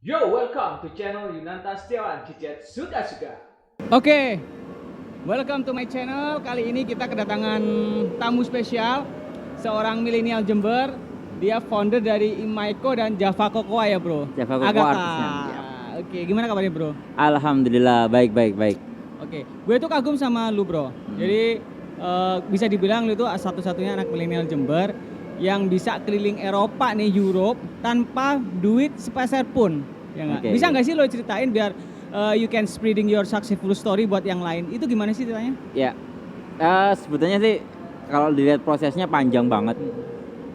Yo, welcome to channel Yunanta Setiawan Cicet Suka-Suka. Oke, welcome to my channel. Kali ini kita kedatangan tamu spesial, seorang milenial Jember. Dia founder dari Imaiko dan Java Cocoa ya bro? Java Cocoa Agatha. artisnya, ya. Oke, gimana kabarnya bro? Alhamdulillah baik. Oke, gue tuh kagum sama lu bro. Jadi bisa dibilang lu tuh satu-satunya anak milenial Jember yang bisa keliling Eropa nih, Europe tanpa duit sepeser pun. Ya nggak? Oke, Bisa oke. nggak sih lo ceritain biar you can spreading your successful story buat yang lain? Itu gimana sih ceritanya? Ya, sebetulnya sih kalau dilihat prosesnya panjang banget.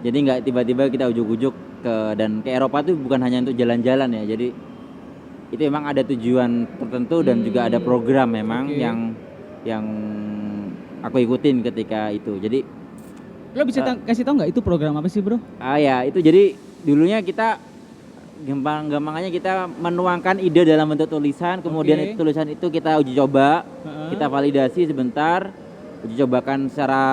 Jadi nggak tiba-tiba kita ujuk-ujuk ke Eropa tuh bukan hanya untuk jalan-jalan ya. Jadi itu memang ada tujuan tertentu dan juga ada program memang Oke. yang aku ikutin ketika itu. Jadi Lo bisa kasih tau nggak itu program apa sih bro? ya itu jadi dulunya kita gampang-gampangannya kita menuangkan ide dalam bentuk tulisan, kemudian Oke. itu tulisan itu kita uji coba, Heeh. kita validasi sebentar, uji cobakan secara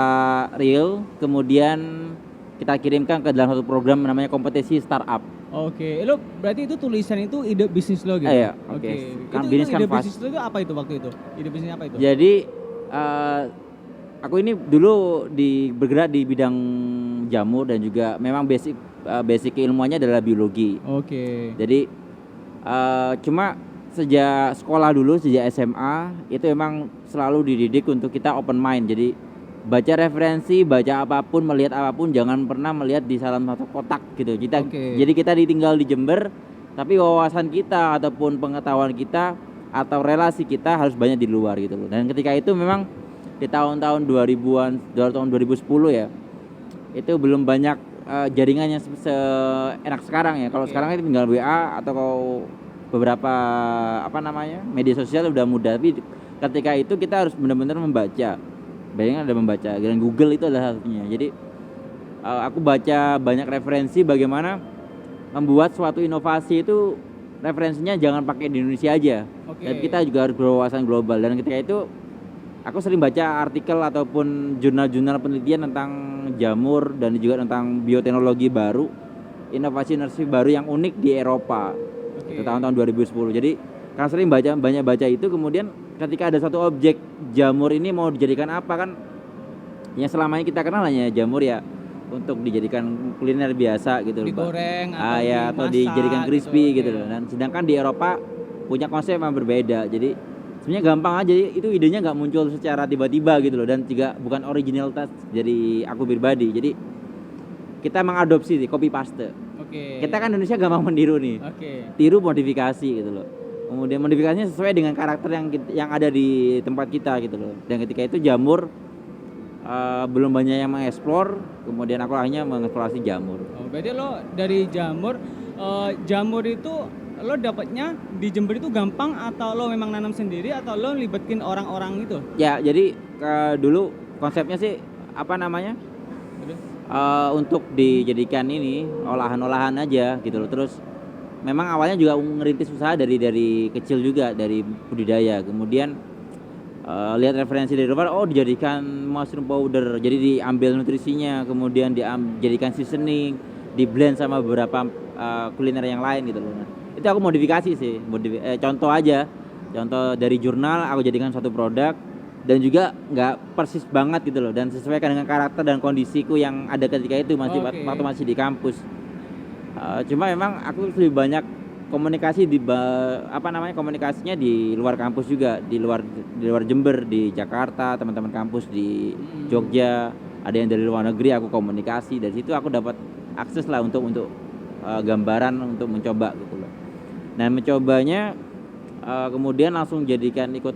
real, kemudian kita kirimkan ke dalam satu program namanya kompetisi startup. Oke, lo berarti itu tulisan itu ide bisnis lo gitu? Iya, oke. Kan Itu bisnis ide kanvas. bisnis lo itu apa itu waktu itu? Ide bisnis apa itu? Jadi aku ini dulu bergerak di bidang jamur dan juga memang basic keilmuannya adalah biologi. Oke. Jadi cuma sejak sekolah dulu, sejak SMA itu emang selalu dididik untuk kita open mind. Jadi baca referensi, baca apapun, melihat apapun jangan pernah melihat di salah satu kotak gitu. Oke. Jadi kita ditinggal di Jember, tapi wawasan kita ataupun pengetahuan kita atau relasi kita harus banyak di luar gitu loh. Dan ketika itu memang di tahun-tahun 2000-an, tahun 2010 ya, itu belum banyak jaringannya seenak sekarang ya. Kalau Oke. sekarang itu tinggal WA atau beberapa media sosial udah mudah. Tapi ketika itu kita harus benar-benar membaca. Bayangin ada membaca. Dan Google itu adalah satunya. Jadi aku baca banyak referensi bagaimana membuat suatu inovasi itu referensinya jangan pakai di Indonesia aja. Oke. Tapi kita juga harus berwawasan global. Dan ketika itu aku sering baca artikel ataupun jurnal-jurnal penelitian tentang jamur dan juga tentang bioteknologi baru, inovasi-inovasi baru yang unik di Eropa. Oke. Itu tahun-tahun 2010. Jadi karena sering banyak baca itu, kemudian ketika ada satu objek jamur ini mau dijadikan apa kan? Yang selama ini kita kenal hanya jamur ya untuk dijadikan kuliner biasa gitu loh, Pak. Digoreng Atau dimasak dijadikan crispy oke. gitu loh. Dan sedangkan di Eropa punya konsep yang berbeda. Jadi sebenarnya gampang aja, itu idenya nggak muncul secara tiba-tiba gitu loh, dan juga bukan originalitas dari aku pribadi. Jadi kita mengadopsi copy paste. Oke. Kita kan Indonesia gampang meniru nih, Oke. tiru modifikasi gitu loh. Kemudian modifikasinya sesuai dengan karakter yang ada di tempat kita gitu loh. Dan ketika itu jamur belum banyak yang mengeksplor, kemudian aku akhirnya mengeksplorasi jamur. Oh, berarti lo dari jamur, jamur itu lo dapatnya di Jember itu gampang atau lo memang nanam sendiri atau lo libatin orang-orang itu? Ya jadi dulu konsepnya sih apa namanya, Terus? untuk dijadikan ini olahan-olahan aja gitu loh. Terus memang awalnya juga ngerintis usaha dari kecil juga, dari budidaya. Kemudian lihat referensi dari luar, oh dijadikan mushroom powder, jadi diambil nutrisinya, kemudian dijadikan seasoning, di blend sama beberapa kuliner yang lain gitu loh. Nah, itu aku modifikasi sih, contoh aja, contoh dari jurnal aku jadikan suatu produk, dan juga nggak persis banget gitu loh, dan sesuaikan dengan karakter dan kondisiku yang ada ketika itu Oke. waktu masih di kampus. Cuma memang aku lebih banyak komunikasi komunikasinya di luar kampus juga, di luar Jember, di Jakarta, teman-teman kampus di Jogja, ada yang dari luar negeri, aku komunikasi. Dari situ aku dapat akses lah untuk gambaran untuk mencoba gitu loh. Nah, mencobanya kemudian langsung jadikan ikut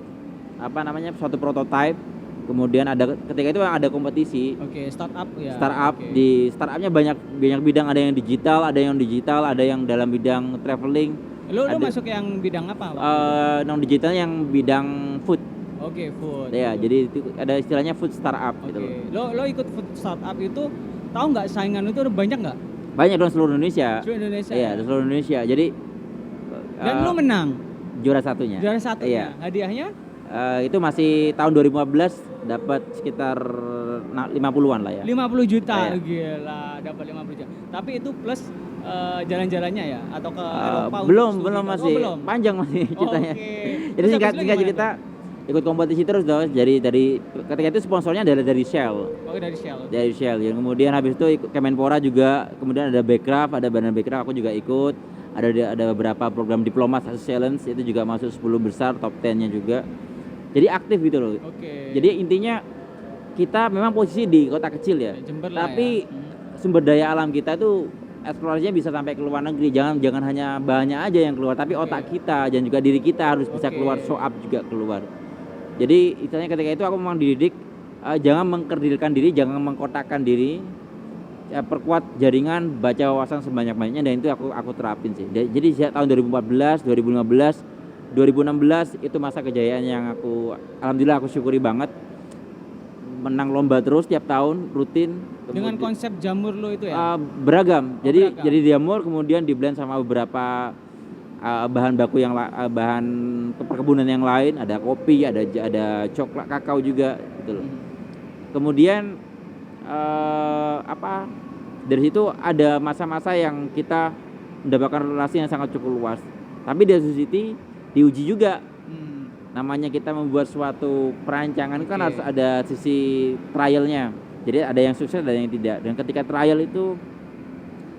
suatu prototype. Kemudian ketika itu ada kompetisi Oke, startup ya. startup. Oke. Di startupnya banyak bidang, ada yang digital, ada yang dalam bidang traveling, Lo ada masuk yang bidang apa waktu itu? non digital yang bidang food Oke, food. ya. Jadi itu ada istilahnya food startup gitu Oke. loh. Lo ikut food startup itu tahu nggak saingan itu banyak nggak? Banyak dong, seluruh Indonesia. Seluruh Indonesia. Iya, Ya? seluruh Indonesia. Jadi Dan lo menang juara satunya. juara satu. Iya. Hadiahnya? Itu masih tahun 2015, dapat sekitar 50-an lah ya. 50 juta. Iya. Gila, dapat 50 juta. Tapi itu plus jalan-jalannya ya atau ke Eropa untuk belum studi? belum Oh, masih belum. panjang masih ceritanya. Oke. Jadi Terus singkat habis itu singkat gimana cerita tuh? ikut kompetisi terus dong. Dari ketika itu sponsornya adalah dari Shell. Oh, dari Shell. Dari Shell. Ya. Kemudian habis itu ikut Kemenpora juga, kemudian ada Backcraft, ada Badan Backcraft aku juga ikut. Ada beberapa program Diplomat Challenge itu juga masuk 10 besar, top 10-nya juga. Jadi aktif gitu loh. Oke. Jadi intinya kita memang posisi di kota kecil ya. Jember lah Tapi ya. sumber daya alam kita tuh eksplorasinya bisa sampai ke luar negeri. Jangan hanya bahannya aja yang keluar, tapi Oke. otak kita dan juga diri kita harus bisa Oke. keluar, show up juga keluar. Jadi istilahnya ketika itu aku memang dididik jangan mengkerdilkan diri, jangan mengkotakkan diri. Ya, perkuat jaringan, baca wawasan sebanyak-banyaknya, dan itu aku terapin sih. Jadi sejak tahun 2014, 2015, 2016 itu masa kejayaan yang alhamdulillah aku syukuri banget. Menang lomba terus tiap tahun rutin. Dengan konsep jamur lo itu ya? Beragam. Beragam. Jadi jamur kemudian di blend sama beberapa bahan baku bahan perkebunan yang lain, ada kopi, ada coklat, kakao juga gitu loh. Kemudian dari situ ada masa-masa yang kita mendapatkan relasi yang sangat cukup luas. Tapi di Society diuji juga. Namanya kita membuat suatu perancangan kan harus ada sisi trialnya. Jadi ada yang sukses, ada yang tidak. Dan ketika trial itu,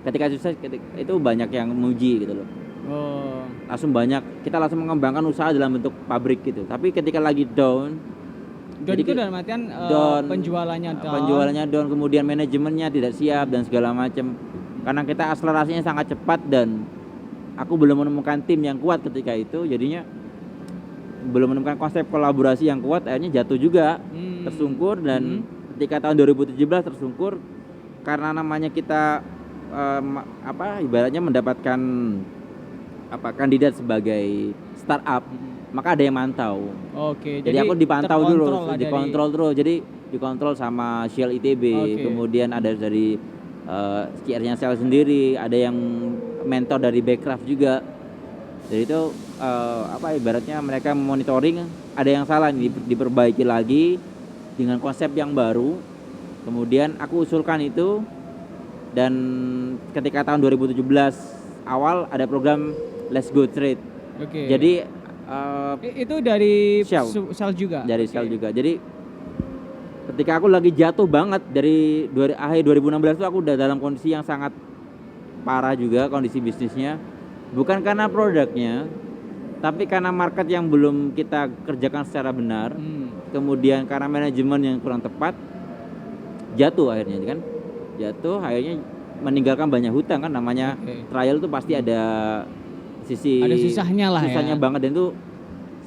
ketika sukses itu banyak yang memuji gitu loh. Oh. Kita langsung mengembangkan usaha dalam bentuk pabrik gitu. Tapi ketika lagi down Itu dalam artian penjualannya down, kemudian manajemennya tidak siap dan segala macam. Karena kita akselerasinya sangat cepat dan aku belum menemukan tim yang kuat ketika itu, jadinya belum menemukan konsep kolaborasi yang kuat, akhirnya jatuh juga, tersungkur. Dan ketika tahun 2017 tersungkur karena namanya kita ibaratnya mendapatkan kandidat sebagai startup, maka ada yang mantau. Oke, jadi aku dipantau dulu, dikontrol terus. Jadi dikontrol sama Shell ITB, kemudian ada dari CR-nya Shell sendiri, ada yang mentor dari Backcraft juga. Jadi itu ibaratnya mereka monitoring, ada yang salah diperbaiki lagi dengan konsep yang baru. Kemudian aku usulkan itu, dan ketika tahun 2017 awal ada program Let's Go Trade. Oke. Jadi itu dari Shell juga. Dari Shell juga. Jadi ketika aku lagi jatuh banget dari akhir 2016 itu aku udah dalam kondisi yang sangat parah juga kondisi bisnisnya. Bukan karena produknya, tapi karena market yang belum kita kerjakan secara benar. Kemudian karena manajemen yang kurang tepat, jatuh akhirnya kan. Jatuh akhirnya meninggalkan banyak hutang kan, namanya trial itu pasti ada susahnya lah, susahnya banget, dan itu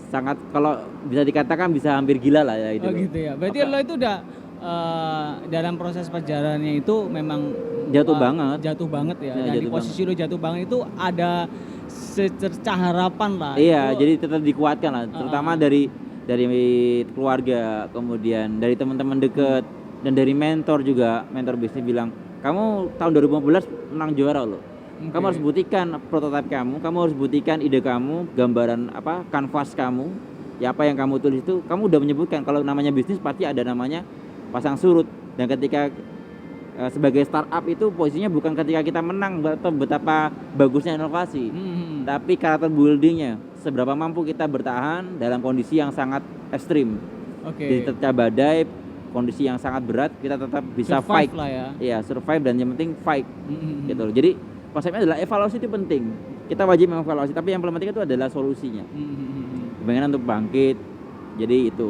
sangat, kalau bisa dikatakan bisa hampir gila lah ya itu. Oh gitu ya. Berarti lo itu udah dalam proses perjalanannya itu memang jatuh banget ya. Dan di posisi lo jatuh banget itu ada secercah harapan lah. Iya, jadi tetap dikuatkan lah, terutama dari keluarga, kemudian dari teman-teman deket, dan dari mentor juga. Mentor bisnis bilang, kamu tahun 2015 menang juara loh. Kamu harus buktikan prototipe kamu harus buktikan ide kamu, gambaran kanvas kamu, ya apa yang kamu tulis itu, kamu udah menyebutkan kalau namanya bisnis pasti ada namanya pasang surut. Dan ketika sebagai startup itu posisinya bukan ketika kita menang atau betapa bagusnya inovasi, tapi karakter buildingnya, seberapa mampu kita bertahan dalam kondisi yang sangat ekstrim. Jadi tercah badai, kondisi yang sangat berat, kita tetap bisa survive fight lah ya. Iya, survive, dan yang penting fight. Gitu. Jadi konsepnya adalah evaluasi itu penting. Kita wajib mengevaluasi, tapi yang paling penting itu adalah solusinya. Bagaimana untuk bangkit. Jadi itu.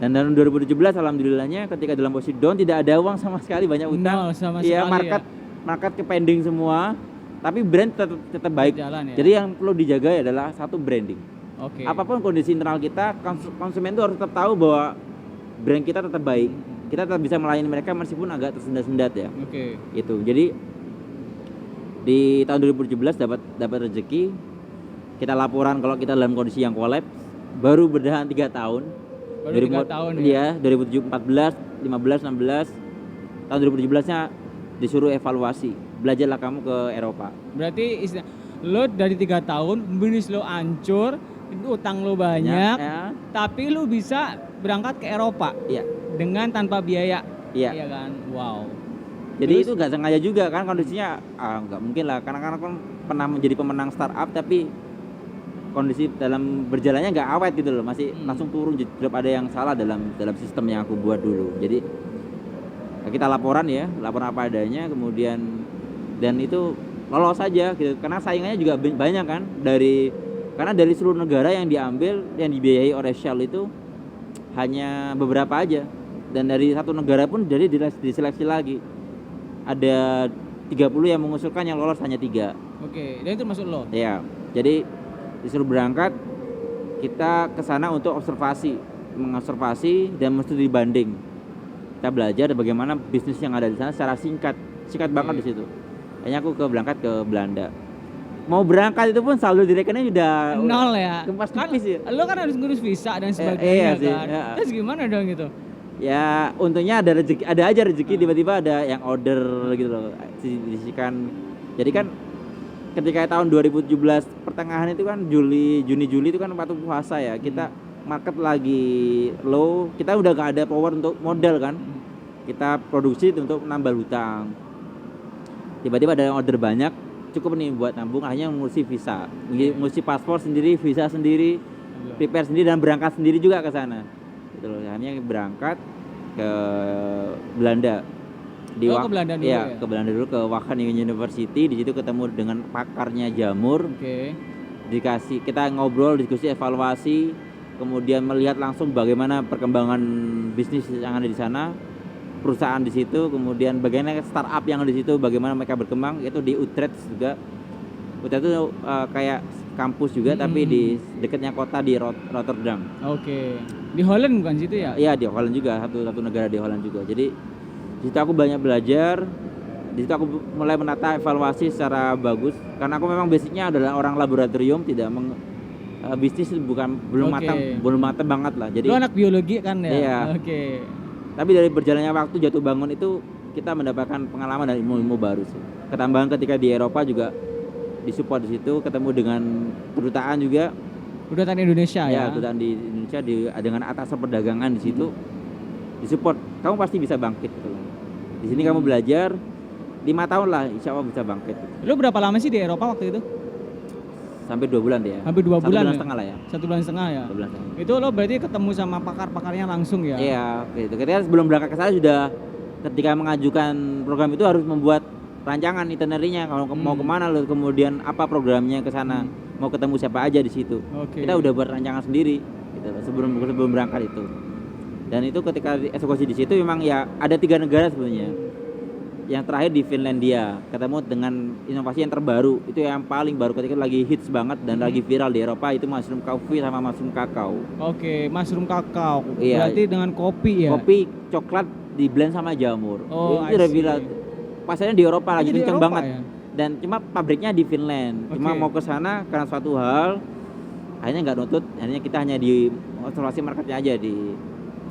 Dan dalam 2017 alhamdulillahnya ketika dalam posisi down tidak ada uang sama sekali, banyak utang. Iya, market ke pending semua, tapi brand tetap baik. Berjalan, ya? Jadi yang perlu dijaga adalah satu, branding. Apapun kondisi internal kita, konsumen itu harus tetap tahu bahwa brand kita tetap baik. Kita tetap bisa melayani mereka meskipun agak tersendat-sendat ya. Itu. Jadi di tahun 2017 dapat rezeki, kita laporan kalau kita dalam kondisi yang kolaps, baru bertahan 3 tahun. Baru 3 tahun ya. 2014, 15, 16. Tahun 2017-nya disuruh evaluasi. Belajarlah kamu ke Eropa. Berarti lo dari 3 tahun bisnis lo hancur, utang lo banyak, ya. Tapi lo bisa berangkat ke Eropa. Iya. Dengan tanpa biaya. Iya. Iya kan? Wow. Jadi Terus? itu nggak sengaja juga kan kondisinya, nggak mungkin lah karena kan pernah menjadi pemenang startup tapi kondisi dalam berjalannya nggak awet gitu loh, masih langsung turun, drop, ada yang salah dalam sistem yang aku buat dulu. Jadi kita laporan apa adanya, kemudian dan itu lolos saja gitu karena saingannya juga banyak kan, karena dari seluruh negara yang diambil yang dibiayai oleh Shell itu hanya beberapa aja, dan dari satu negara pun jadi diseleksi lagi ada 30 yang mengusulkan, yang lolos hanya 3. Oke, dan itu masuk lo. Ya, jadi disuruh berangkat, kita ke sana untuk mengobservasi dan mesti dibanding. Kita belajar bagaimana bisnis yang ada di sana secara singkat banget di situ. Akhirnya aku berangkat ke Belanda. Mau berangkat itu pun saldo di rekening udah Nol ya. Kempas Kan tipis ya. lo kan harus ngurus visa dan iya sebagainya sih, kan. ya. Terus gimana dong gitu? Ya untungnya ada aja rezeki, tiba-tiba ada yang order gitu loh, disisikan. Jadi kan ketika tahun 2017 pertengahan itu kan Juni Juli itu kan waktu puasa ya, kita market lagi low, kita udah gak ada power untuk modal kan, kita produksi untuk nambah hutang. Tiba-tiba ada yang order banyak, cukup nih buat nambung, akhirnya ngurusi visa, ngurusi paspor sendiri, visa sendiri, prepare sendiri, dan berangkat sendiri juga ke sana gitu loh. Akhirnya berangkat ke Belanda. Ke Belanda dulu ya? Ke Belanda dulu, ke Wageningen University. Di situ ketemu dengan pakarnya jamur. Oke. Kita ngobrol, diskusi, evaluasi, kemudian melihat langsung bagaimana perkembangan bisnis yang ada di sana, perusahaan di situ, kemudian bagaimana startup yang ada di situ, bagaimana mereka berkembang. Itu di Utrecht juga. Utrecht itu kayak kampus juga, tapi di dekatnya kota di Rotterdam. Oke. Di Holland bukan situ ya? Iya, di Holland juga, satu negara di Holland juga. Jadi di situ aku banyak belajar. Di situ aku mulai menata evaluasi secara bagus, karena aku memang basicnya adalah orang laboratorium, tidak bisnis belum matang banget lah. Jadi lu anak biologi kan ya? Iya. Oke. Tapi dari berjalannya waktu, jatuh bangun itu kita mendapatkan pengalaman dan ilmu-ilmu baru sih. Ketambahan ketika di Eropa juga disupport di situ, ketemu dengan kedutaan juga. Kedutaan Indonesia ya? Kedutaan di Indonesia dengan atasan perdagangan di situ, disupport. Kamu pasti bisa bangkit gitu. Di sini kamu belajar 5 tahun lah, insya Allah bisa bangkit. Lu berapa lama sih di Eropa waktu itu? Sampai 2 bulan deh ya. Hampir 2 bulan. 1 bulan setengah lah ya. 1 bulan setengah ya. 2 bulan setengah. Itu lo berarti ketemu sama pakar-pakarnya langsung ya? Iya, gitu. Ketika sebelum berangkat ke sana sudah, ketika mengajukan program itu harus membuat rancangan itinerary-nya, kalau mau kemana lo, kemudian apa programnya ke sana, mau ketemu siapa aja di situ. Oke. Kita udah buat rancangan sendiri gitu, sebelum berangkat itu. Dan itu ketika eksekusi di situ memang ya ada 3 negara sebenarnya. Yang terakhir di Finlandia, ketemu dengan inovasi yang terbaru, itu yang paling baru ketika lagi hits banget dan lagi viral di Eropa, itu mushroom coffee sama mushroom kakao. Oke, mushroom kakao. Iya. Berarti dengan kopi ya? Kopi coklat di blend sama jamur. Oh, itu udah viral. Pasarnya di Eropa lagi kenceng banget. Ya? Dan cuma pabriknya di Finland. Cuma mau ke sana karena suatu hal akhirnya nggak nutut, akhirnya kita hanya di observasi marketnya aja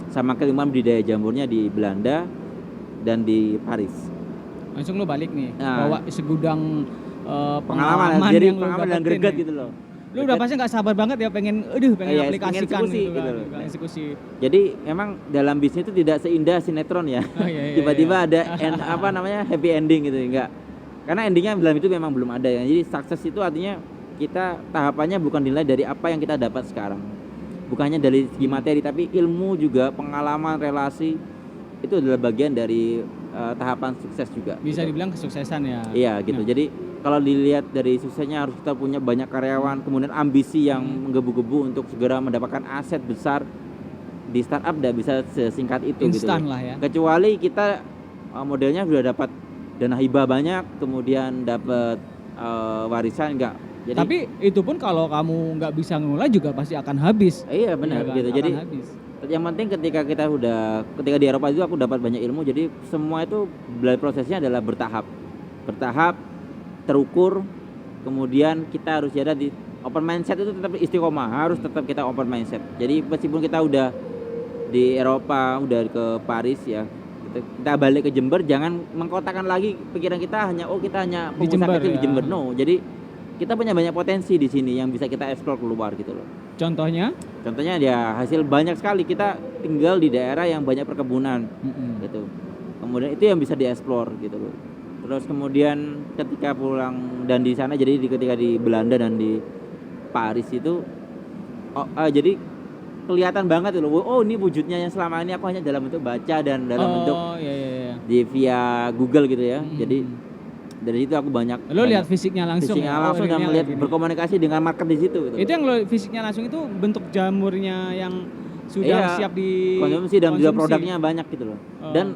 sama keilmuan budidaya jamurnya di Belanda dan di Paris. Langsung lo balik nih, bawa segudang pengalaman jadi yang pengalaman dan greget gitu loh. Lu udah pasti nggak sabar banget ya pengen aplikasikan gitu kan, eksekusi. Jadi memang dalam bisnis itu tidak seindah sinetron ya. Tiba-tiba ada happy ending gitu, enggak. Karena endingnya dalam itu memang belum ada ya. Jadi sukses itu artinya kita tahapannya bukan dinilai dari apa yang kita dapat sekarang. Bukannya dari segi materi, tapi ilmu juga, pengalaman, relasi, itu adalah bagian dari tahapan sukses juga. Bisa gitu. dibilang kesuksesan ya. Iya gitu. Jadi kalau dilihat dari suksesnya harus kita punya banyak karyawan, kemudian ambisi yang menggebu-gebu untuk segera mendapatkan aset besar. Di startup tidak bisa sesingkat itu. Instan gitu. lah ya. Kecuali kita modelnya sudah dapat dana hibah banyak, kemudian dapat warisan enggak. Jadi, tapi itu pun kalau kamu nggak bisa ngelola juga pasti akan habis. Iya benar gitu. Jadi habis. Yang penting ketika di Eropa itu aku dapat banyak ilmu. Jadi semua itu prosesnya adalah bertahap, terukur. Kemudian kita harus ada di open mindset, itu tetap istiqomah, harus tetap kita open mindset. Jadi meskipun kita udah di Eropa, udah ke Paris ya, kita balik ke Jember, jangan mengkotakkan lagi pikiran kita kita hanya pengusaha kecil di Jember. No, jadi kita punya banyak potensi di sini yang bisa kita eksplor keluar gitu loh. Contohnya ya hasil banyak sekali. Kita tinggal di daerah yang banyak perkebunan gitu. kemudian itu yang bisa dieksplor gitu loh. Terus kemudian ketika pulang dan di sana, jadi ketika di Belanda dan di Paris itu jadi kelihatan banget loh, oh ini wujudnya yang selama ini aku hanya dalam bentuk baca dan dalam bentuk iya. via Google gitu ya. Mm-hmm. Jadi dari situ aku banyak Lo lihat fisiknya langsung. fisiknya langsung dan ini melihat gini. berkomunikasi dengan market di situ gitu. Itu yang lo fisiknya langsung itu bentuk jamurnya yang sudah siap di konsumsi dan juga produknya banyak gitu loh. Dan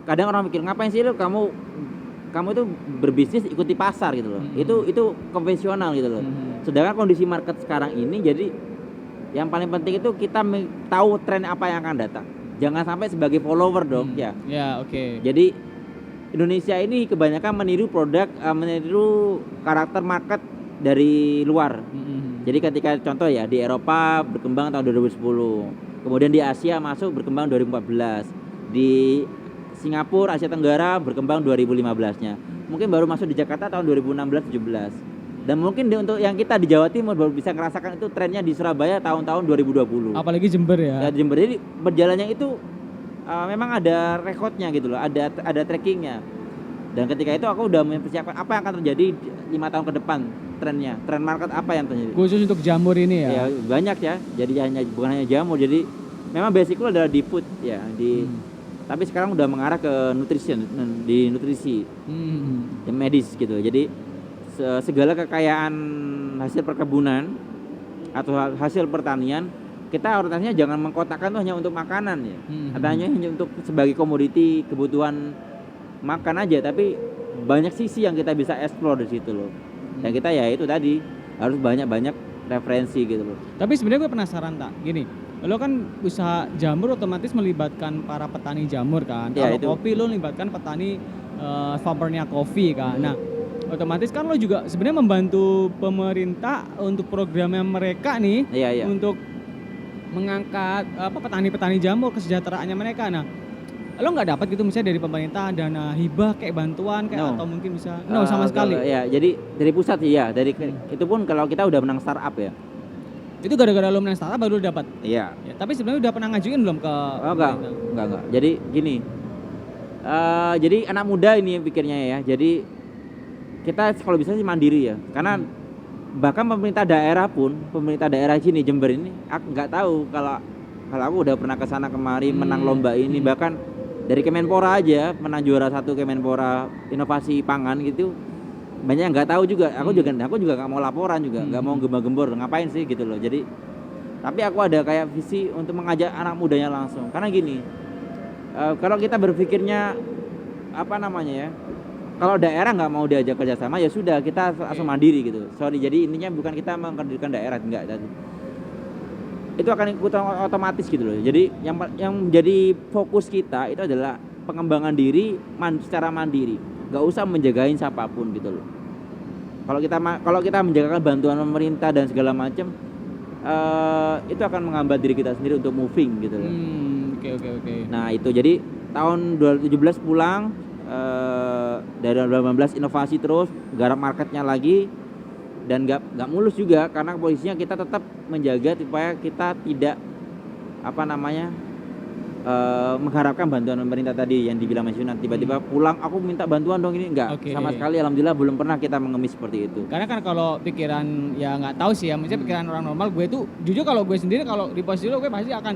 kadang orang mikir, ngapain sih lo kamu itu berbisnis ikuti pasar gitu loh. Itu konvensional gitu loh. Sedangkan kondisi market sekarang ini, jadi yang paling penting itu kita tahu tren apa yang akan datang. Jangan sampai sebagai follower dong ya. Ya, oke. Jadi Indonesia ini kebanyakan meniru meniru karakter market dari luar. Jadi ketika contoh ya di Eropa berkembang tahun 2010, kemudian di Asia masuk berkembang 2014, di Singapura Asia Tenggara berkembang 2015-nya. Mungkin baru masuk di Jakarta tahun 2016-17. Dan mungkin untuk yang kita di Jawa Timur baru bisa merasakan itu trennya di Surabaya tahun-tahun 2020. Apalagi Jember ya. Ya Jember, jadi berjalannya itu memang ada rekodnya gitu loh, ada trackingnya. Dan ketika itu aku udah mempersiapkan apa yang akan terjadi 5 tahun ke depan, tren market apa yang terjadi. Khusus untuk jamur ini ya. Ya banyak ya. Jadi bukan hanya jamur, jadi memang basicnya adalah di food ya, tapi sekarang udah mengarah ke nutrisi, di medis gitu. Jadi segala kekayaan hasil perkebunan atau hasil pertanian, kita orientasinya jangan mengkotakkan tuh hanya untuk makanan ya, hanya untuk sebagai komoditi kebutuhan makan aja, tapi banyak sisi yang kita bisa explore di situ loh. Dan kita ya itu tadi harus banyak referensi gitu loh. Tapi sebenarnya gue penasaran tak, gini, lo kan usaha jamur otomatis melibatkan para petani jamur kan. Ya, kalau kopi lo melibatkan petani farmernya kopi kan. Nah, otomatis kan lo juga sebenarnya membantu pemerintah untuk programnya mereka nih, untuk mengangkat petani-petani jamur, kesejahteraannya mereka. Nah, lo nggak dapat gitu misalnya dari pemerintah dana hibah kayak bantuan kayak atau mungkin bisa sama sekali. Ya, jadi dari pusat sih ya, itu pun kalau kita udah menang startup ya. Itu gara-gara lo menang startup baru dapat. Iya. Ya, tapi sebenarnya udah pernah ngajuin belum ke enggak. Jadi gini. Jadi anak muda ini pikirnya ya. Jadi kita kalau bisa sih mandiri ya. Karena bahkan pemerintah daerah sini Jember ini aku nggak tahu kalau aku udah pernah ke sana kemari menang lomba ini, bahkan dari Kemenpora aja menang juara 1 Kemenpora inovasi pangan gitu. Banyak yang nggak tahu juga. Aku juga nggak mau laporan juga, nggak mau gembor ngapain sih gitu loh. Jadi tapi aku ada kayak visi untuk mengajak anak mudanya langsung. Karena gini, kalau kita berpikirnya kalau daerah nggak mau diajak kerjasama ya sudah, kita langsung mandiri gitu. Jadi intinya bukan kita menghadirkan daerah, enggak. Itu akan ikut otomatis gitu loh. Jadi yang menjadi fokus kita itu adalah pengembangan diri secara mandiri. Nggak usah menjagain siapapun gitu loh. Kalau kita menjagakan bantuan pemerintah dan segala macam, itu akan menghambat diri kita sendiri untuk moving gitu loh. Oke. Nah itu jadi tahun 2017 pulang, dari 2018 inovasi terus, garap marketnya lagi, dan nggak mulus juga karena posisinya kita tetap menjaga supaya kita tidak mengharapkan bantuan pemerintah tadi yang dibilang Mas Yunan. Tiba-tiba pulang aku minta bantuan dong, ini enggak. Sama sekali alhamdulillah belum pernah kita mengemis seperti itu. Karena kan kalau pikiran ya nggak tahu sih ya, maksudnya pikiran orang normal, gue tuh jujur kalau gue sendiri kalau di posisi lo gue pasti akan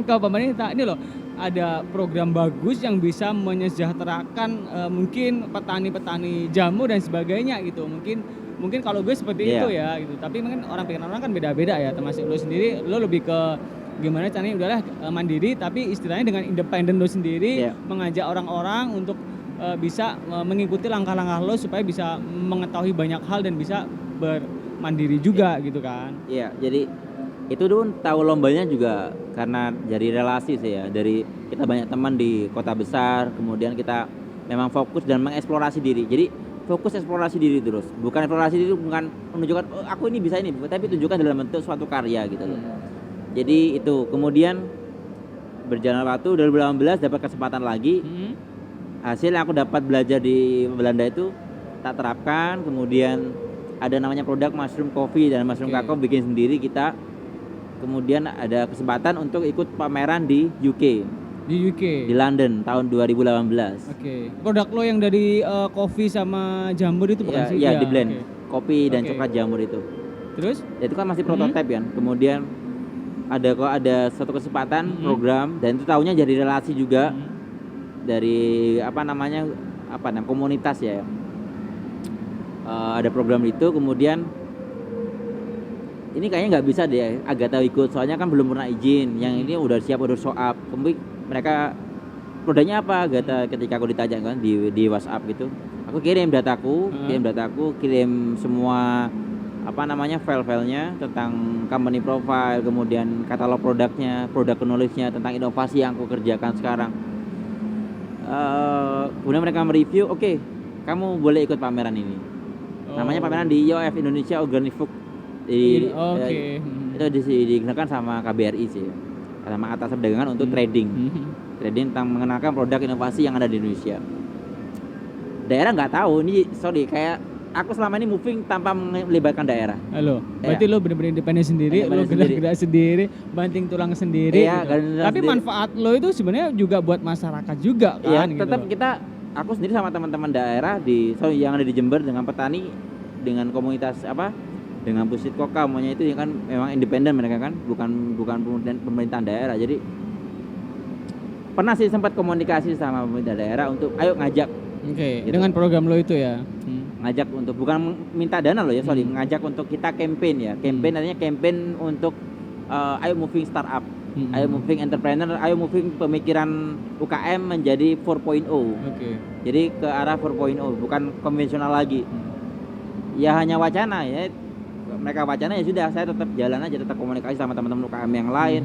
ke pemerintah. Ini loh ada program bagus yang bisa menyejahterakan mungkin petani-petani jamu dan sebagainya gitu. Mungkin kalau gue seperti itu ya gitu. Tapi mungkin pikiran orang kan beda-beda ya, termasuk lo sendiri, lo lebih ke gimana caranya udahlah mandiri tapi istilahnya dengan independen lo sendiri, mengajak orang-orang untuk bisa mengikuti langkah-langkah lo supaya bisa mengetahui banyak hal dan bisa bermandiri juga gitu kan. Iya, jadi itu dulu tahu lombanya juga karena dari relasi sih ya, dari kita banyak teman di kota besar, kemudian kita memang fokus dan mengeksplorasi diri. Jadi fokus eksplorasi diri terus, bukan eksplorasi diri bukan menunjukkan aku ini bisa ini, tapi tunjukkan dalam bentuk suatu karya gitu loh. Jadi itu kemudian berjalan waktu 2018 dapat kesempatan lagi. Hasil yang aku dapat belajar di Belanda itu tak terapkan. Kemudian ada namanya produk mushroom coffee dan mushroom kakao bikin sendiri kita. Kemudian ada kesempatan untuk ikut pameran di UK. Di UK. di London tahun 2018. Oke. Produk lo yang dari kopi sama jamur itu bukan Ya, sih? ya Iya, di blend oke. kopi dan Oke. coklat jamur itu. Terus? Ya, itu kan masih prototipe kan. Kemudian ada satu kesempatan program dan itu tahunya jadi relasi juga dari apa namanya komunitas ya. Ada program itu kemudian ini kayaknya nggak bisa deh Agatha ikut soalnya kan belum pernah izin. Yang ini udah siap udah show up. Kemudian mereka produknya apa Agatha ketika aku ditanya kan di WhatsApp gitu. Aku kirim dataku, kirim semua file-filenya tentang company profile, kemudian katalog produknya, produk knowledge-nya tentang inovasi yang aku kerjakan sekarang. Kemudian mereka mereview, oke, kamu boleh ikut pameran ini. Namanya pameran di IOF Indonesia Organic Food itu digunakan sama KBRI sih, sama atas perdagangan untuk trading tentang mengenalkan produk inovasi yang ada di Indonesia. Daerah nggak tahu ini, kayak aku selama ini moving tanpa melibatkan daerah. Halo, berarti lo bener-bener independen sendiri, lo gerak-gerak sendiri, banting tulang sendiri. Iya, gitu. Tapi manfaat lo itu sebenarnya juga buat masyarakat juga kan. Iya, tetap gitu. aku sendiri sama teman-teman daerah yang ada di Jember dengan petani, dengan komunitas dengan Pusit Koka semuanya itu kan memang independen mereka kan, bukan pemerintahan daerah. Jadi pernah sih sempat komunikasi sama pemerintah daerah untuk ayo ngajak. Oke, gitu. dengan program lo itu ya. Ngajak untuk bukan minta dana loh ya, ngajak untuk kita campaign ya. Artinya campaign untuk ayo moving startup, ayo moving entrepreneur, ayo moving pemikiran UKM menjadi 4.0. Oke. Jadi ke arah 4.0, bukan konvensional lagi. Ya hanya wacana ya. Mereka wacana ya sudah, saya tetap jalan aja, tetap komunikasi sama teman-teman UKM yang lain.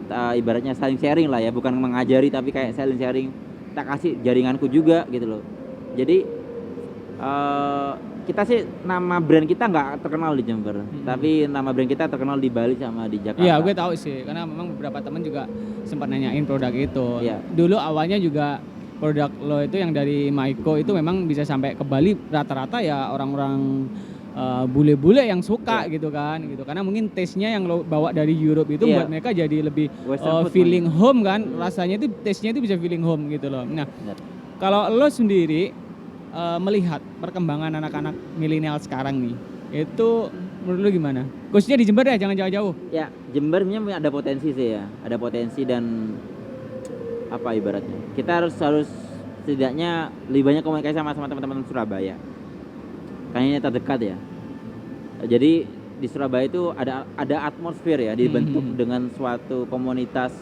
Ibaratnya saling sharing lah ya, bukan mengajari tapi kayak saling sharing. Tak kasih jaringanku juga gitu loh. Jadi kita sih nama brand kita nggak terkenal di Jember, tapi nama brand kita terkenal di Bali sama di Jakarta. Iya, gue tahu sih, karena memang beberapa teman juga sempat nanyain produk itu. Iya. Dulu awalnya juga produk lo itu yang dari Maiko itu memang bisa sampai ke Bali rata-rata ya orang-orang bule-bule yang suka gitu kan, gitu. Karena mungkin taste-nya yang lo bawa dari Europe itu buat mereka jadi lebih feeling home kan, rasanya itu taste-nya itu bisa feeling home gitu loh. Nah, kalau lo sendiri melihat perkembangan anak-anak milenial sekarang nih, itu menurut lo gimana? Khususnya di Jember ya, jangan jauh-jauh. Ya, Jember memang ada potensi sih ya, ada potensi dan ibaratnya kita harus setidaknya lebih banyak komunikasi sama teman-teman Surabaya. Kan ini terdekat ya. Jadi di Surabaya itu ada atmosfer ya, dibentuk dengan suatu komunitas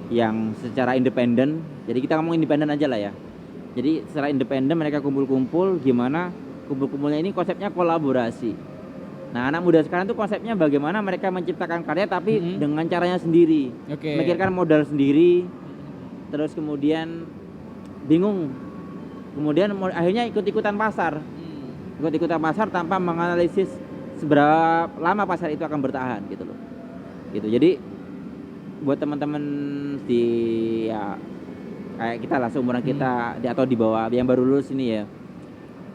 yang secara independen. Jadi kita ngomong independen aja lah ya. Jadi secara independen mereka kumpul-kumpul, gimana kumpul-kumpulnya ini konsepnya kolaborasi. Nah, anak muda sekarang tuh konsepnya bagaimana mereka menciptakan karya tapi dengan caranya sendiri. Memikirkan modal sendiri. Terus kemudian bingung. Kemudian akhirnya ikut-ikutan pasar. Ikut-ikutan pasar tanpa menganalisis seberapa lama pasar itu akan bertahan gitu loh. Gitu. Jadi buat teman-teman kayak kita lah, seumuran kita atau di bawah yang baru lulus ini ya,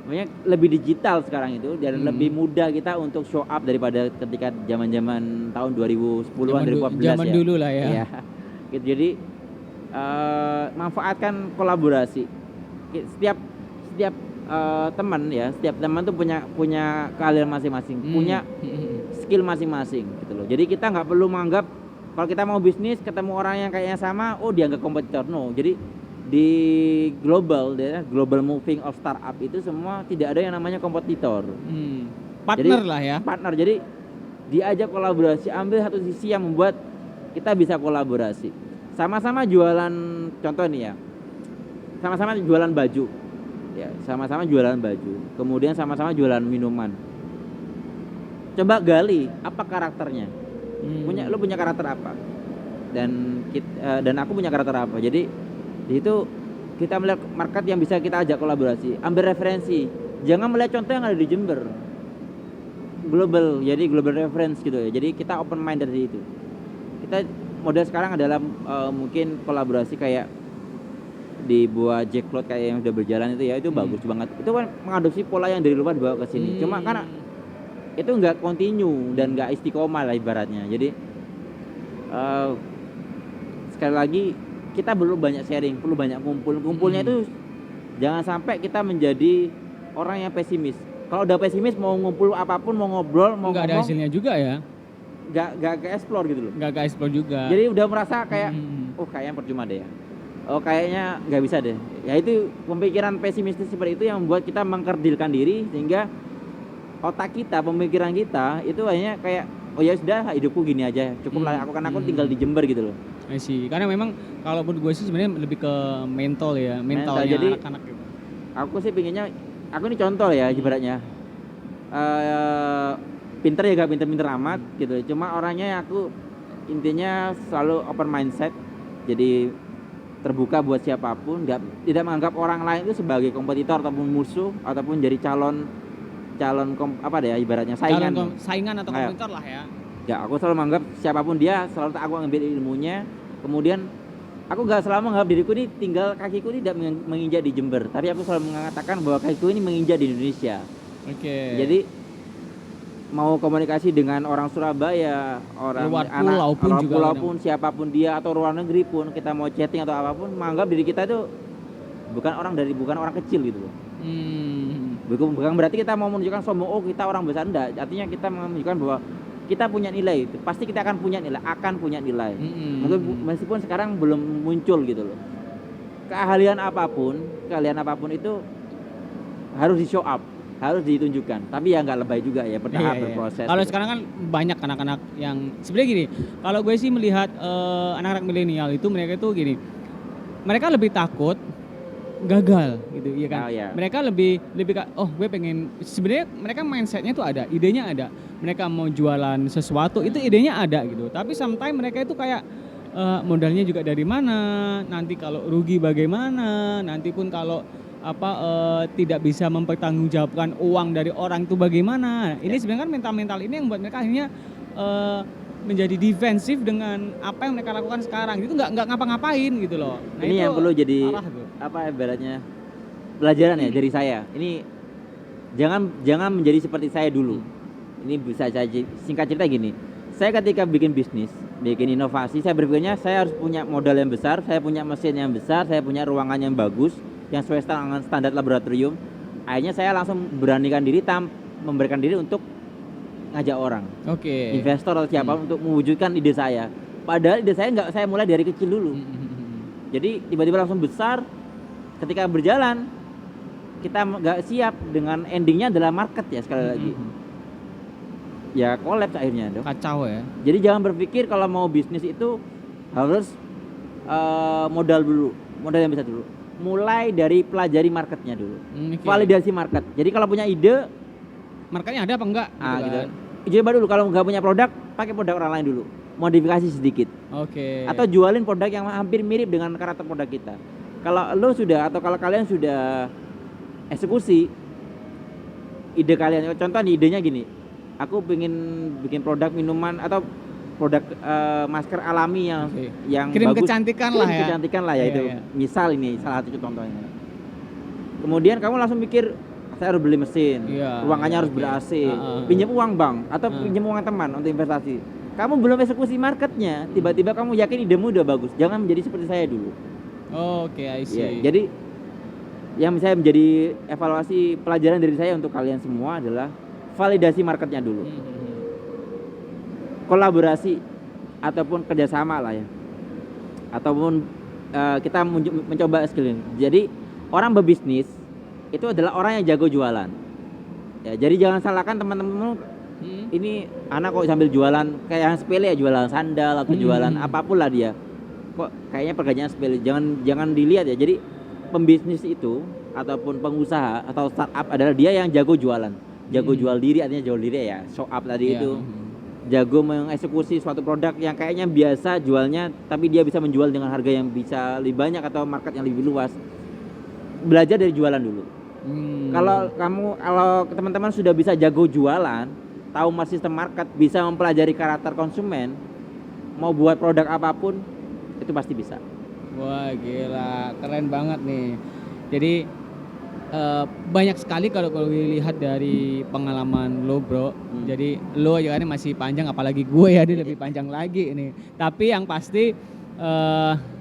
makanya lebih digital sekarang itu dan lebih mudah kita untuk show up daripada ketika zaman-zaman tahun 2010-an 2014 zaman dulu lah ya. Iya. Gitu. Jadi manfaatkan kolaborasi. Setiap setiap teman tuh punya keahlian masing-masing, punya skill masing-masing gitu loh. Jadi kita nggak perlu menganggap kalau kita mau bisnis ketemu orang yang kayaknya sama, dianggap kompetitor. No. Jadi di global moving of startup itu semua tidak ada yang namanya kompetitor. Partner jadi, lah ya. Partner. Jadi diajak kolaborasi, ambil satu sisi yang membuat kita bisa kolaborasi. Sama-sama jualan, contoh nih ya. Sama-sama jualan baju. Ya, sama-sama jualan baju. Kemudian sama-sama jualan minuman. Coba gali apa karakternya. Lu punya karakter apa? Dan aku punya karakter apa? Jadi di situ kita melihat market yang bisa kita ajak kolaborasi, ambil referensi. Jangan melihat contoh yang ada di Jember. Global, jadi global reference gitu ya. Jadi kita open mind dari itu. Kita model sekarang adalah mungkin kolaborasi kayak dibuat Jack Cloud kayak yang udah berjalan itu ya, itu bagus banget. Itu kan mengadopsi pola yang dari luar dibawa ke sini. Cuma karena itu nggak continue dan nggak istiqomah lah ibaratnya. Jadi sekali lagi kita perlu banyak sharing, perlu banyak kumpulnya itu jangan sampai kita menjadi orang yang pesimis. Kalau udah pesimis mau ngumpul apapun, mau ngobrol, mau nggak ada ngomong, hasilnya juga ya. nggak ke explore gitu loh. Nggak ke explore juga. Jadi udah merasa kayak oh kayaknya percuma deh ya. Oh kayaknya nggak bisa deh. Ya itu pemikiran pesimistis seperti itu yang membuat kita mengkerdilkan diri sehingga otak kita, pemikiran kita itu hanya kayak oh ya sudah hidupku gini aja cukup lah aku tinggal di Jember gitu loh. I see. Karena memang kalau menurut gue sih sebenarnya lebih ke mentalnya Jadi anak-anak gitu. Aku sih pinginnya, aku ini contoh ya ibaratnya pinter ya gak pinter-pinter amat gitu. Cuma orangnya aku intinya selalu open mindset. Jadi terbuka buat siapapun, tidak menganggap orang lain itu sebagai kompetitor ataupun musuh ataupun jadi calon apa deh ya ibaratnya saingan atau kompetitor lah ya. Ya aku selalu menganggap siapapun dia selalu aku ambil ilmunya. Kemudian aku gak selalu menganggap diriku ini tinggal kakiku ini tidak menginjak di Jember, tapi aku selalu mengatakan bahwa kakiku ini menginjak di Indonesia. Oke. Jadi mau komunikasi dengan orang Surabaya, orang luar pulau pun siapapun dia atau luar negeri pun kita mau chatting atau apapun menganggap diri kita itu bukan orang kecil gitu loh. Bukan berarti kita mau menunjukkan sombong oh kita orang besar, enggak. Artinya kita menunjukkan bahwa kita punya nilai itu. Pasti kita akan punya nilai. Meskipun sekarang belum muncul gitu loh. Keahlian apapun itu harus di show up, harus ditunjukkan. Tapi ya nggak lebay juga ya, bertahap berproses. Kalau gitu. sekarang kan banyak anak-anak yang sebenarnya gini. Kalau gue sih melihat anak-anak milenial itu mereka itu gini. Mereka lebih takut gagal gitu ya kan. Mereka lebih gue pengen, sebenarnya mereka mindsetnya tuh ada, idenya ada, mereka mau jualan sesuatu itu idenya ada gitu, tapi sometimes mereka itu kayak modalnya juga dari mana, nanti kalau rugi bagaimana, nanti pun kalau tidak bisa mempertanggungjawabkan uang dari orang itu bagaimana. Ini sebenarnya kan mental ini yang buat mereka akhirnya menjadi defensif dengan apa yang mereka lakukan sekarang. Itu nggak ngapa-ngapain gitu loh. Nah, ini itu yang perlu jadi ibaratnya pelajaran ya dari saya. Ini jangan menjadi seperti saya dulu. Ini bisa saya singkat cerita gini. Saya ketika bikin bisnis, bikin inovasi, saya berpikirnya saya harus punya modal yang besar, saya punya mesin yang besar, saya punya ruangan yang bagus, yang sesuai dengan standar laboratorium. Akhirnya saya langsung beranikan diri memberikan diri untuk ngajak orang, investor atau siapa untuk mewujudkan ide saya. Padahal ide saya nggak saya mulai dari kecil dulu. Jadi tiba-tiba langsung besar. Ketika berjalan, kita nggak siap dengan endingnya adalah market ya sekali lagi. Ya kolaps akhirnya dong. Kacau ya. Jadi jangan berpikir kalau mau bisnis itu harus modal yang besar dulu. Mulai dari pelajari marketnya dulu, validasi market. Jadi kalau punya ide, marketnya ada apa enggak? Gitu. Coba dulu kalau nggak punya produk, pakai produk orang lain dulu, modifikasi sedikit. Atau jualin produk yang hampir mirip dengan karakter produk kita. Kalau lo sudah atau kalau kalian sudah eksekusi ide kalian, contoh nih idenya gini, aku pengen bikin produk minuman atau produk masker alami yang krim bagus, kecantikan lah ya. Itu. Misal ini salah satu contohnya. Kemudian kamu langsung mikir saya harus beli mesin, ruangannya harus ber-AC, pinjam uang bank atau pinjam uang teman untuk investasi. Kamu belum eksekusi marketnya, tiba-tiba kamu yakin idemu udah bagus. Jangan menjadi seperti saya dulu. I see. Jadi yang saya menjadi evaluasi pelajaran dari saya untuk kalian semua adalah validasi marketnya dulu. Kolaborasi ataupun kerjasama lah ya. Ataupun kita mencoba skilling. Jadi orang berbisnis itu adalah orang yang jago jualan. Ya, jadi jangan salahkan teman-teman ini anak kok sambil jualan kayak yang sepele ya, jualan sandal atau jualan apapun lah dia. Kok kayaknya pekerjaan sepele. Jangan dilihat ya. Jadi pembisnis itu ataupun pengusaha atau startup adalah dia yang jago jualan. Jago jual diri, artinya jual diri ya. Show up tadi itu. Jago mengeksekusi suatu produk yang kayaknya biasa jualnya, tapi dia bisa menjual dengan harga yang bisa lebih banyak atau market yang lebih luas. Belajar dari jualan dulu. Kalau teman-teman sudah bisa jago jualan, tahu sistem market, bisa mempelajari karakter konsumen, mau buat produk apapun itu pasti bisa. Wah gila, keren banget nih. Jadi banyak sekali kalau dilihat dari pengalaman lo bro. Jadi lo ya kan masih panjang, apalagi gue ya dia lebih panjang lagi ini. Tapi yang pasti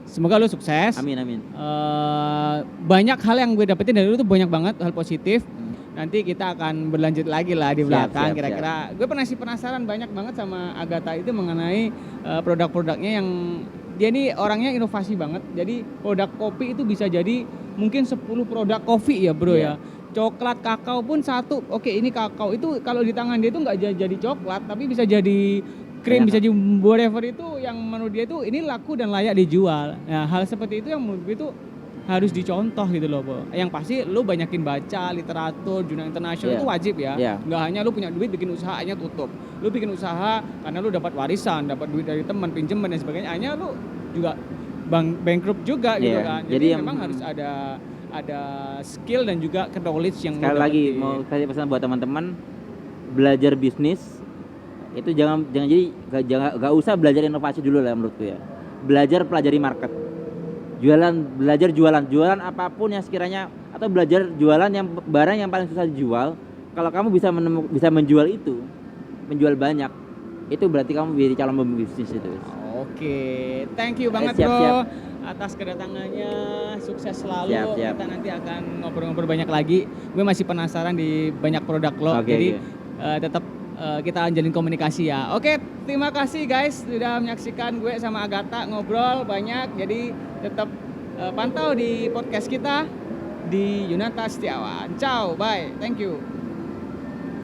semoga lu sukses. Amin. Banyak hal yang gue dapetin dari lu tuh banyak banget hal positif. Nanti kita akan berlanjut lagi lah di belakang. Kira-kira gue penasaran banyak banget sama Agatha itu mengenai produk-produknya yang dia nih orangnya inovasi banget. Jadi produk kopi itu bisa jadi mungkin 10 produk kopi ya bro ya. Coklat, kakao pun satu. Oke, ini kakao itu kalau di tangan dia itu nggak jadi coklat, tapi bisa jadi krim, bisa jadi whatever itu yang menurut dia itu ini laku dan layak dijual. Nah, hal seperti itu yang menurut gue itu harus dicontoh gitu loh, Bo. Yang pasti lu banyakin baca literatur, jurnal internasional itu wajib ya. Nggak hanya lu punya duit bikin usahanya tutup. Lu bikin usaha karena lu dapat warisan, dapat duit dari teman, pinjaman dan sebagainya. Hanya lu juga bankrupt juga gitu kan. Jadi memang harus ada skill dan juga knowledge yang sekali lagi mau kasih pesan buat teman-teman, belajar bisnis itu jangan gak usah belajar inovasi dulu lah menurutku ya. Belajar pelajari market. Belajar jualan apapun yang sekiranya, atau belajar jualan yang barang yang paling susah dijual. Kalau kamu bisa menjual itu, menjual banyak, itu berarti kamu jadi calon pembisnis itu. Oke, thank you banget bro atas kedatangannya, sukses selalu. Siap. Kita nanti akan ngobrol-ngobrol banyak lagi. Gue masih penasaran di banyak produk lo, jadi tetap kita jalin komunikasi ya. Oke, terima kasih guys sudah menyaksikan gue sama Agatha ngobrol banyak. Jadi tetap pantau di podcast kita di Yunanta Setiawan. Ciao, bye, thank you.